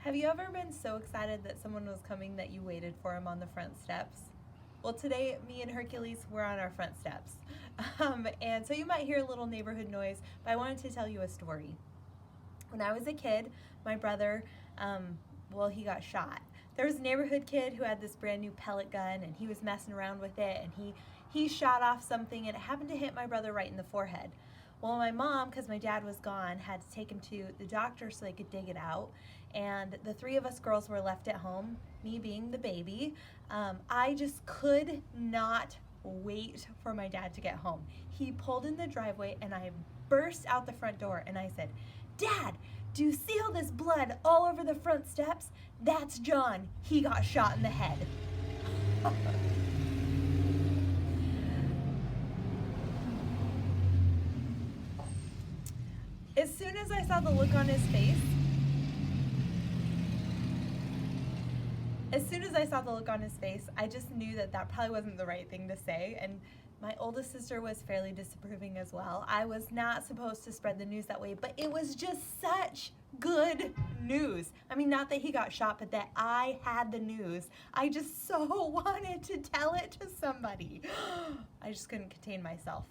Have you ever been so excited that someone was coming that you waited for him on the front steps? Well, today, me and Hercules were on our front steps. And so you might hear a little neighborhood noise, but I wanted to tell you a story. When I was a kid, my brother, he got shot. There was a neighborhood kid who had this brand new pellet gun, and he was messing around with it, and he shot off something, and it happened to hit my brother right in the forehead. Well, my mom, because my dad was gone, had to take him to the doctor so they could dig it out. And the three of us girls were left at home, me being the baby. I just could not wait for my dad to get home. He pulled in the driveway and I burst out the front door and I said, "Dad, do you see all this blood all over the front steps? That's John. He got shot in the head." As soon as I saw the look on his face, I just knew that probably wasn't the right thing to say. And my oldest sister was fairly disapproving as well. I was not supposed to spread the news that way, but it was just such good news. I mean, not that he got shot, but that I had the news. I just so wanted to tell it to somebody. I just couldn't contain myself.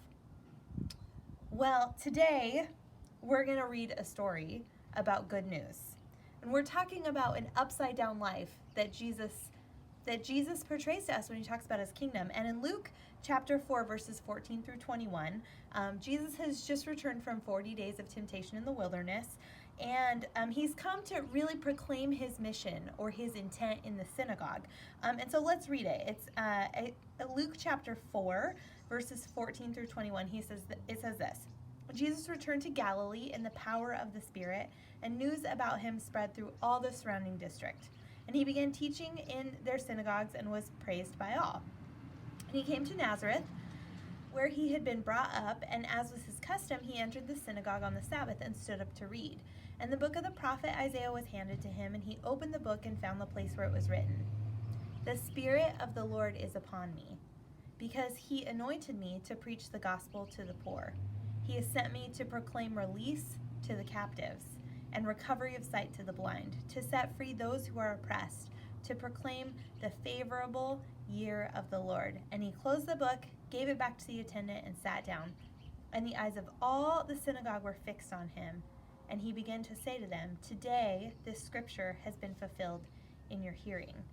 Well, today we're going to read a story about good news. And we're talking about an upside down life that Jesus portrays to us when he talks about his kingdom. And in Luke chapter 4, verses 14 through 21, Jesus has just returned from 40 days of temptation in the wilderness. And he's come to really proclaim his mission or his intent in the synagogue. And so let's read it. It's Luke chapter 4, verses 14 through 21. It says this: Jesus returned to Galilee in the power of the Spirit, and news about him spread through all the surrounding district. And he began teaching in their synagogues and was praised by all. And he came to Nazareth, where he had been brought up, and as was his custom, he entered the synagogue on the Sabbath and stood up to read. And the book of the prophet Isaiah was handed to him, and he opened the book and found the place where it was written, "The Spirit of the Lord is upon me, because he anointed me to preach the gospel to the poor. He has sent me to proclaim release to the captives and recovery of sight to the blind, to set free those who are oppressed, to proclaim the favorable year of the Lord." And he closed the book, gave it back to the attendant, and sat down. And the eyes of all the synagogue were fixed on him. And he began to say to them, "Today this scripture has been fulfilled in your hearing."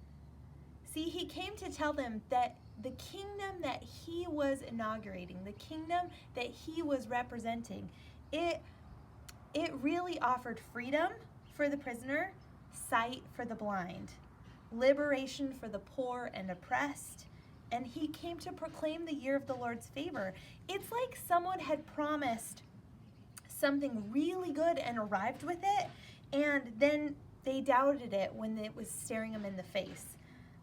See, he came to tell them that the kingdom that he was inaugurating, the kingdom that he was representing, it really offered freedom for the prisoner, sight for the blind, liberation for the poor and oppressed, and he came to proclaim the year of the Lord's favor. It's like someone had promised something really good and arrived with it, and then they doubted it when it was staring them in the face.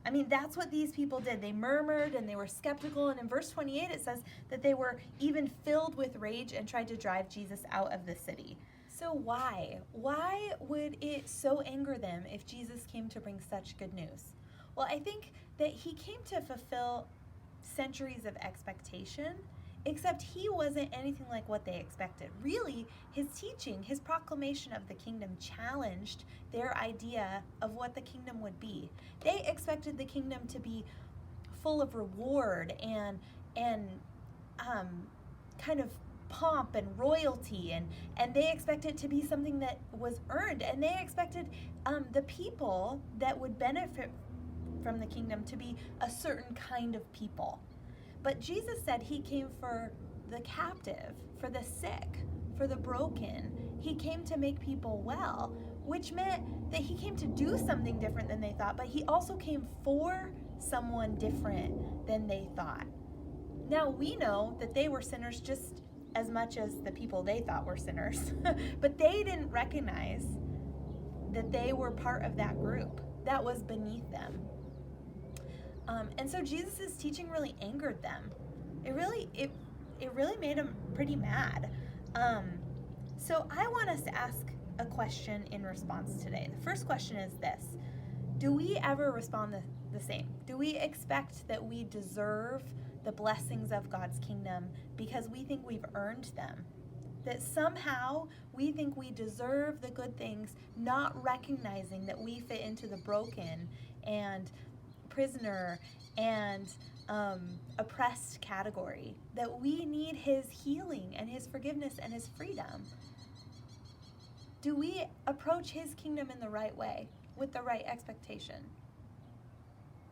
I mean, that's what these people did. They murmured and they were skeptical. And in verse 28, it says that they were even filled with rage and tried to drive Jesus out of the city. So why? Why would it so anger them if Jesus came to bring such good news? Well, I think that he came to fulfill centuries of expectation, except he wasn't anything like what they expected. Really, his teaching, his proclamation of the kingdom challenged their idea of what the kingdom would be. They expected the kingdom to be full of reward and kind of pomp and royalty, and they expected it to be something that was earned, and they expected the people that would benefit from the kingdom to be a certain kind of people. But Jesus said he came for the captive, for the sick, for the broken. He came to make people well, which meant that he came to do something different than they thought, but he also came for someone different than they thought. Now, we know that they were sinners just as much as the people they thought were sinners, but they didn't recognize that they were part of that group that was beneath them. And so Jesus' teaching really angered them. It really made them pretty mad. So I want us to ask a question in response today. The first question is this: do we ever respond the same? Do we expect that we deserve the blessings of God's kingdom because we think we've earned them? That somehow we think we deserve the good things, not recognizing that we fit into the broken and prisoner and oppressed category, that we need his healing and his forgiveness and his freedom. Do we approach his kingdom in the right way, with the right expectation?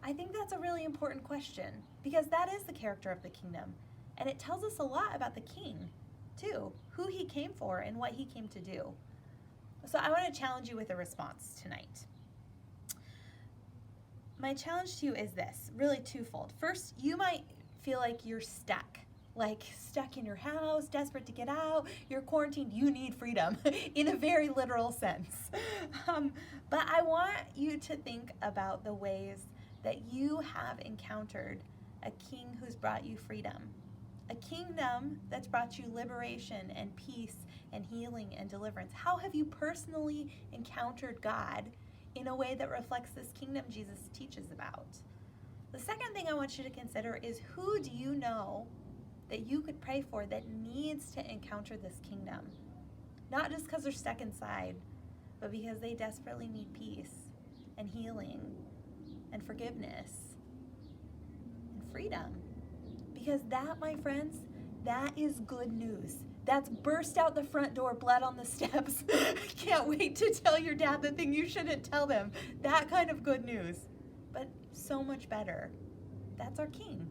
I think that's a really important question, because that is the character of the kingdom. And it tells us a lot about the king, too, who he came for and what he came to do. So I want to challenge you with a response tonight. My challenge to you is this, really twofold. First, you might feel like you're stuck in your house, desperate to get out, you're quarantined, you need freedom in a very literal sense. But I want you to think about the ways that you have encountered a king who's brought you freedom, a kingdom that's brought you liberation and peace and healing and deliverance. How have you personally encountered God in a way that reflects this kingdom Jesus teaches about? The second thing I want you to consider is, who do you know that you could pray for that needs to encounter this kingdom? Not just because they're stuck inside, but because they desperately need peace and healing and forgiveness and freedom. Because that, my friends, that is good news. That's burst out the front door, blood on the steps. Can't wait to tell your dad the thing you shouldn't tell them. That kind of good news. But so much better. That's our King.